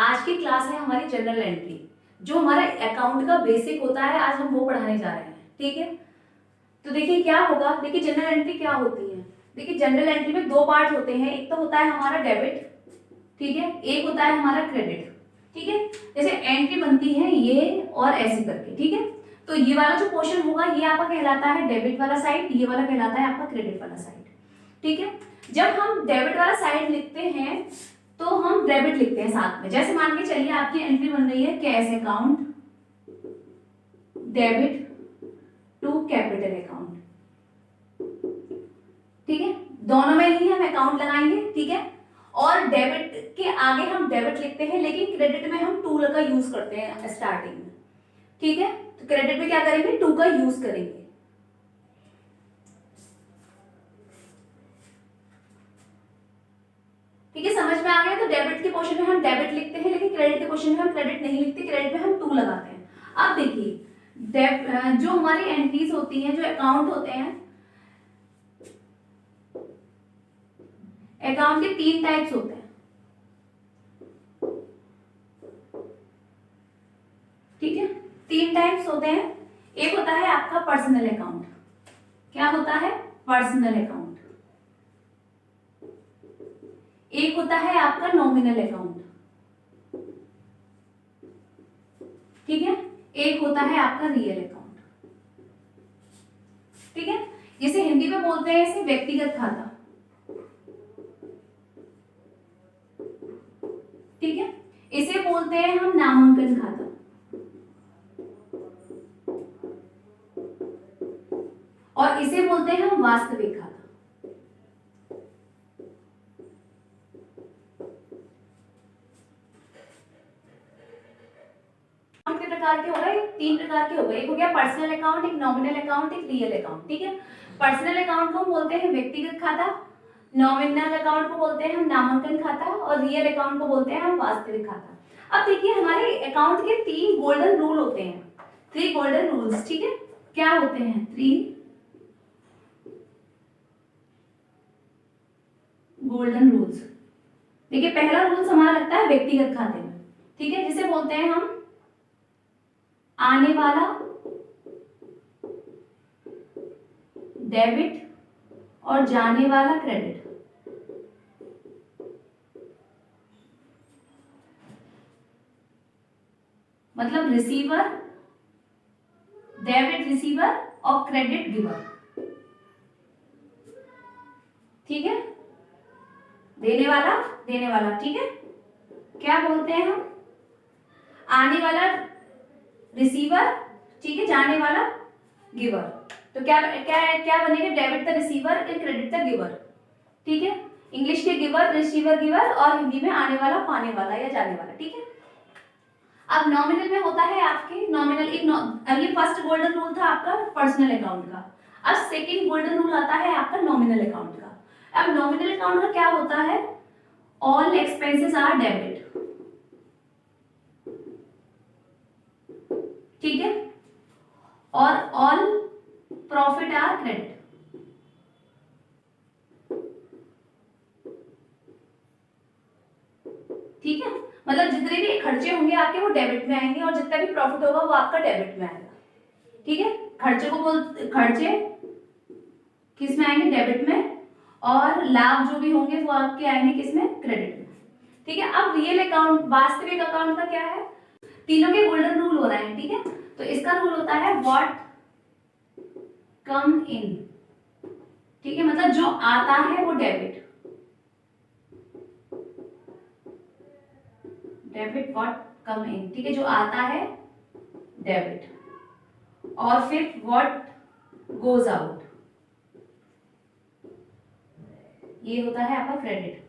आज की क्लास है हमारी जनरल एंट्री, जो हमारा अकाउंट का बेसिक होता है, आज हम वो पढ़ाने जा रहे हैं। ठीक है, तो देखिए क्या होगा। देखिए जनरल एंट्री क्या होती है। देखिए जनरल एंट्री में दो पार्ट होते हैं, एक तो होता है हमारा डेबिट, ठीक है, एक होता है हमारा क्रेडिट। ठीक है, जैसे एंट्री बनती है ये और ऐसे करके। ठीक है, तो ये वाला जो पोर्शन होगा ये आपका कहलाता है डेबिट वाला साइड, ये वाला कहलाता है आपका क्रेडिट वाला साइड। ठीक है, जब हम डेबिट वाला साइड लिखते हैं तो हम डेबिट लिखते हैं साथ में। जैसे मान के चलिए आपकी एंट्री बन रही है cash account debit to capital account. ठीक है, दोनों में ही हम अकाउंट लगाएंगे। ठीक है, और डेबिट के आगे हम डेबिट लिखते हैं, लेकिन क्रेडिट में हम टू का यूज करते हैं स्टार्टिंग में। ठीक है, तो क्रेडिट में क्या करेंगे, टू का यूज करेंगे। ठीक है, समझ में आ गया। तो डेबिट के पोर्शन में हम डेबिट लिखते हैं, लेकिन क्रेडिट के पोर्शन में हम क्रेडिट नहीं लिखते, क्रेडिट में हम टू लगाते हैं। अब देखिए जो हमारी एंट्रीज होती हैं, जो अकाउंट होते हैं, अकाउंट के तीन टाइप्स होते हैं। ठीक है, तीन टाइप्स होते हैं। एक होता है आपका पर्सनल अकाउंट। क्या होता है, पर्सनल अकाउंट। एक होता है आपका नॉमिनल अकाउंट। ठीक है, एक होता है आपका रियल अकाउंट। ठीक है, जिसे हिंदी में बोलते हैं इसे व्यक्तिगत खाता। ठीक है, इसे बोलते हैं हम नामांकन खाता। और इसे बोलते हैं हम वास्तविक खाता। कितने प्रकार के हो गए, तीन प्रकार के हो गए। एक हो गया पर्सनल अकाउंट, एक नॉमिनल अकाउंट, एक रियल अकाउंट। ठीक है, पर्सनल अकाउंट को बोलते हैं व्यक्तिगत खाता, नॉमिनल अकाउंट को बोलते हैं हम नामांकन खाता, और रियल अकाउंट को बोलते हैं हम वास्तविक खाता। अब देखिए हमारे अकाउंट के तीन गोल्डन रूल होते हैं, थ्री गोल्डन रूल्स। ठीक है, क्या होते हैं, थ्री गोल्डन रूल्स। देखिए पहला रूल हमारा लगता है व्यक्तिगत खाते में। ठीक है, जिसे बोलते हैं हम आने वाला डेबिट और जाने वाला क्रेडिट। मतलब रिसीवर, डेबिट रिसीवर और क्रेडिट गिवर। ठीक है, देने वाला देने वाला। ठीक है, क्या बोलते हैं हम, आने वाला रिसीवर, ठीक है, जाने वाला गिवर। तो क्या क्या क्या बनेगा, debit the receiver and credit the giver. ठीक है, इंग्लिश के गिवर, रिसीवर, गिवर, और हिंदी में आने वाला, पाने वाला या जाने वाला। ठीक है, अब नॉमिनल में होता है आपके नॉमिनल अब ये फर्स्ट गोल्डन रूल था आपका पर्सनल अकाउंट का। अब सेकंड गोल्डन रूल आता है आपका नॉमिनल अकाउंट का। अब नॉमिनल अकाउंट का क्या होता है, ऑल एक्सपेंसेस आर डेबिट। ठीक है, और ऑल प्रॉफिट आर क्रेडिट। ठीक है, मतलब जितने भी खर्चे होंगे आपके वो डेबिट में आएंगे, और जितना भी प्रॉफिट होगा वो आपका डेबिट में आएगा। ठीक है, खर्चे किस में आएंगे, डेबिट में, और लाभ जो भी होंगे वो आपके आएंगे किस में, क्रेडिट में। ठीक है, अब रियल अकाउंट, वास्तविक अकाउंट का क्या है, तीनों के गोल्डन रूल हो रहे हैं। ठीक है, तो इसका रूल होता है व्हाट कम इन। ठीक है, मतलब जो आता है वो डेबिट, डेबिट व्हाट कम इन। ठीक है, जो आता है डेबिट, और फिर व्हाट गोज आउट, ये होता है आपका क्रेडिट।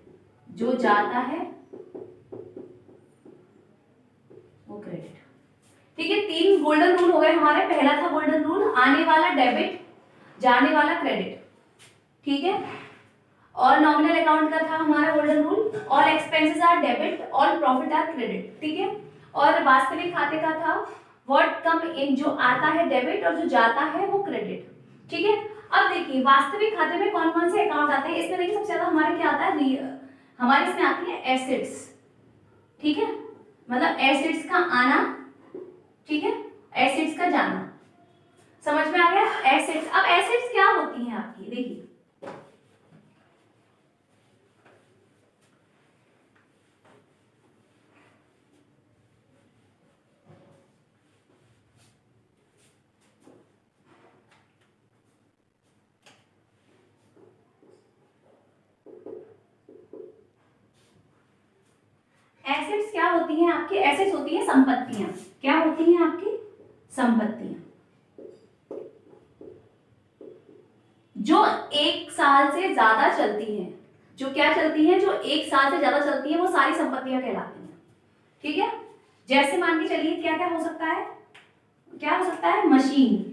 जो जाता है वो क्रेडिट। ठीक है, तीन गोल्डन रूल हो गए हमारे। पहला था गोल्डन रूल आने वाला डेबिट, जाने वाला क्रेडिट। ठीक है, और नॉमिनल अकाउंट का था हमारा golden rule all expenses are debit, all profit are credit. ठीक है, और वास्तविक खाते का था व्हाट कम इन, जो आता है डेबिट और जो जाता है वो क्रेडिट। ठीक है, अब देखिए वास्तविक खाते में कौन कौन से अकाउंट आते हैं। इसमें देखिए सबसे ज्यादा हमारे क्या आता है, हमारे इसमें आती है एसेट्स। ठीक है, मतलब एसिड्स का आना, ठीक है, एसिड्स का जाना। समझ में आ गया एसिड्स। अब एसिड्स क्या होती हैं आपकी, देखिए एसिड्स क्या होती हैं आपकी, एसिड्स होती है संपत्तियां। क्या होती हैं आपकी, संपत्तियां, जो एक साल से ज्यादा चलती हैं। जो क्या चलती हैं, जो एक साल से ज्यादा चलती हैं, वो सारी संपत्तियां कहलाती हैं। ठीक है, जैसे मान के चलिए क्या क्या हो सकता है, क्या हो सकता है, मशीन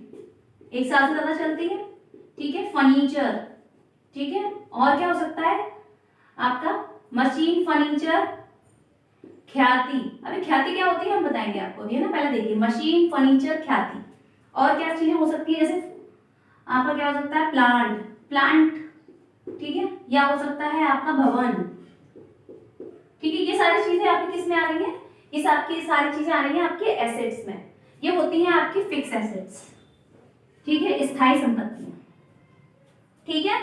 एक साल से ज्यादा चलती है, ठीक है, फर्नीचर, ठीक है, और क्या हो सकता है आपका, मशीन, फर्नीचर, ख्याति। अभी ख्याति क्या होती है हम बताएंगे आपको, ये ना पहले देखिए, मशीन, फर्नीचर, ख्याति। और क्या चीजें हो सकती है, जैसे आपका क्या हो सकता है, प्लांट, प्लांट, ठीक है, या हो सकता है आपका भवन, ठीक है। ये सारी चीजें आपकी किस में आ रही है, इस आपकी सारी चीजें आ रही हैं आपके एसेट्स में। ये होती हैं आपकी फिक्स एसेट्स, ठीक है, स्थायी संपत्तियां, ठीक है।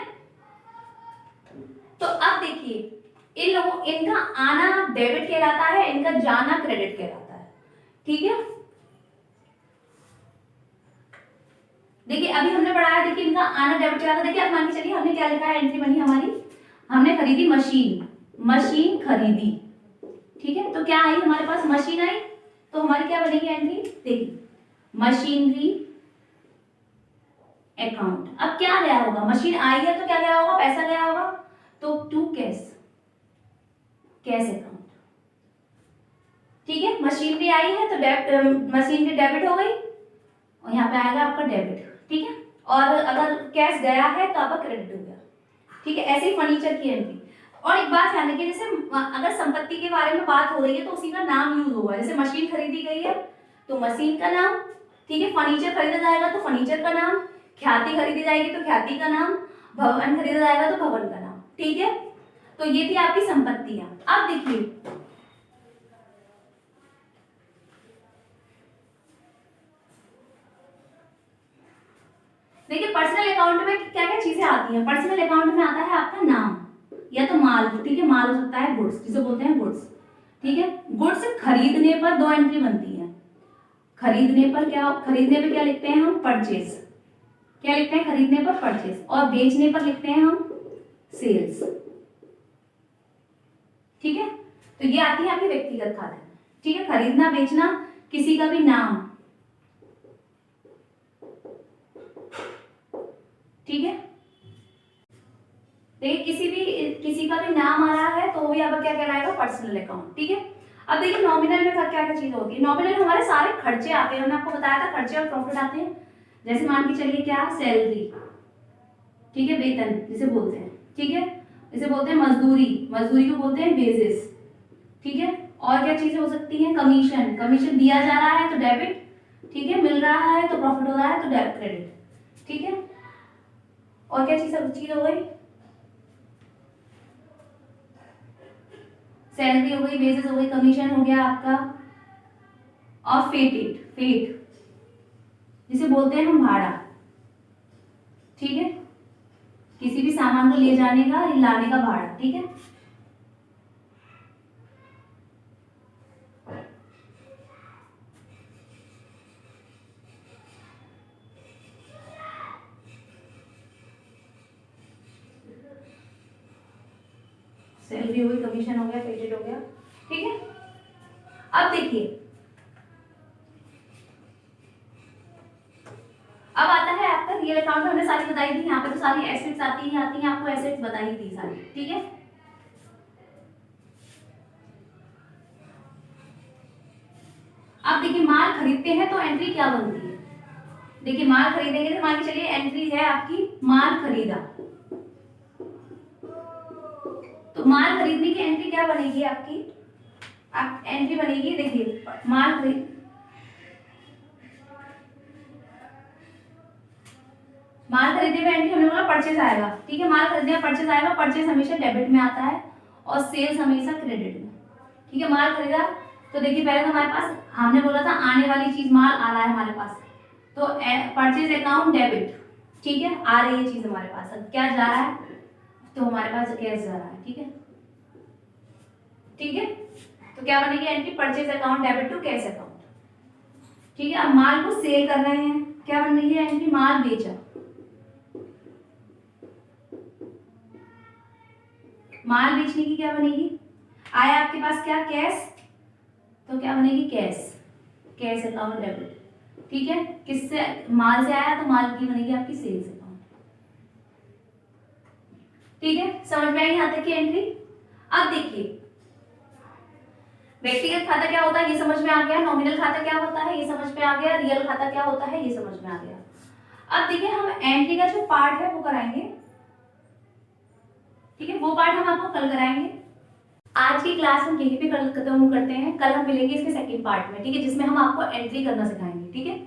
तो अब देखिए इन लोगों, इनका आना डेबिट कहलाता है, इनका जाना क्रेडिट कहलाता है, ठीक है। देखिए अभी हमने पढ़ाया, देखिए इनका आना डेबिट कहलाता है। देखिए अब मान के चलिए हमने क्या लिखा है, एंट्री बनी हमारी, हमने खरीदी मशीन, मशीन खरीदी, ठीक है। तो क्या आई हमारे पास, मशीन आई, तो हमारी क्या बनेगी एंट्री, देखिए मशीनरी अकाउंट। अब क्या गया होगा, मशीन आई है तो क्या गया होगा, पैसा गया होगा, तो टू कैश, कैश अकाउंट, ठीक है। मशीनरी आई है तो मशीनरी डेबिट हो गई और यहाँ पे आएगा आपका डेबिट, ठीक है। और अगर कैश गया है तो आपका क्रेडिट हो गया, ठीक है। ऐसे ही फर्नीचर की एंट्री। और एक बात ध्यान रखिए, जैसे अगर संपत्ति के बारे में बात हो रही है तो उसी का नाम यूज होगा। जैसे मशीन खरीदी गई है तो मशीन का नाम, ठीक है, फर्नीचर खरीदा जाएगा तो फर्नीचर का नाम, ख्याति खरीदी जाएगी तो ख्याति का नाम, भवन खरीदा जाएगा तो भवन का नाम, ठीक है। तो ये थी आपकी संपत्तियां। अब देखिए पर्सनल अकाउंट में क्या क्या चीजें आती हैं। पर्सनल अकाउंट में आता है आपका नाम या तो माल, ठीक है, माल हो सकता है गुड्स, जिसे बोलते हैं गुड्स, ठीक है। गुड्स खरीदने पर दो एंट्री बनती है। खरीदने पर क्या, खरीदने पर क्या लिखते हैं हम, परचेज, क्या लिखते हैं खरीदने पर, परचेज। और बेचने पर लिखते हैं हम सेल्स, ठीक है। तो ये आती है आपकी व्यक्तिगत खाते, ठीक है। खरीदना, बेचना, किसी का भी नाम, ठीक है। देखिए किसी का भी नाम आ रहा है तो भी आपका क्या कहलाएगा, पर्सनल अकाउंट, ठीक है। अब देखिए नॉमिनल में क्या क्या चीज होती है। नॉमिनल हमारे सारे खर्चे आते हैं, हमने आपको बताया था खर्चे और प्रॉफिट आते हैं। जैसे मान के चलिए क्या, सैलरी, ठीक है, वेतन जिसे बोलते हैं, ठीक है, इसे बोलते हैं मजदूरी, मजदूरी को बोलते हैं वेजेस, ठीक है। और क्या चीजें हो सकती हैं, कमीशन, कमीशन दिया जा रहा है तो डेबिट, ठीक है, मिल रहा है तो प्रॉफिट हो रहा है तो डेबिट, क्रेडिट, ठीक है। और क्या चीज हो गई, सैलरी हो गई, वेजेस हो गई, कमीशन हो गया आपका, और फेटेड, फेट जिसे बोलते हैं हम भाड़ा, ठीक है, किसी भी सामान को ले जाने का, लाने का भाड़ा, ठीक है। सैलरी हो गई, कमीशन हो गया, पेटेड हो गया, ठीक है। अब देखिए अब आता है आपका रियल अकाउंट। हमने सारी बताई थी, यहाँ पे तो सारी एसेट्स आती हैं आपको एसेट्स बताई थी सारी, ठीक है। अब देखिए माल खरीदते हैं तो एंट्री क्या बनती है। देखिए माल खरीदेंगे तो मान के चलिए एंट्री है आपकी माल खरीदा, तो माल खरीदने की एंट्री क्या बनेगी आपकी, आप एंट्री बनेगी, देखिए माल खरीद, माल खरीदने में एंट्री हमने बोला परचेज आएगा, ठीक है। माल खरीदने में परचेज आएगा, परचेज हमेशा डेबिट में आता है और सेल्स हमेशा क्रेडिट में, ठीक है। माल खरीदा तो देखिए पहले तो हमारे पास हमने बोला था आने वाली चीज माल आ रहा है हमारे पास, तो परचेज अकाउंट डेबिट, ठीक है, आ रही है चीज हमारे पास। अब क्या जा रहा है, तो हमारे पास कैश जा रहा है, ठीक है, ठीक है। तो क्या बनेगी entry, purchase account debit to cash account, ठीक है। अब माल को सेल कर रहे हैं, क्या बन रही है एंट्री, माल बेचा, माल बेचने की क्या बनेगी, आया आपके पास क्या, कैश, तो क्या बनेगी कैश, कैश अकाउंट डेबिट, ठीक है। किससे, माल से आया तो माल की बनेगी आपकी सेल्स अकाउंट, ठीक है। समझ में आई यहाँ तक की एंट्री। अब देखिए व्यक्तिगत खाता क्या होता है ये समझ में आ गया, नॉमिनल खाता क्या होता है ये समझ में आ गया, रियल खाता क्या होता है ये समझ में आ गया। अब देखिए हम एंट्री का जो पार्ट है वो कराएंगे, ठीक है, वो पार्ट हम आपको कल कराएंगे। आज की क्लास हम यहीं पे खत्म करते हैं, कल हम मिलेंगे इसके सेकंड पार्ट में, ठीक है, जिसमें हम आपको एंट्री करना सिखाएंगे, ठीक है।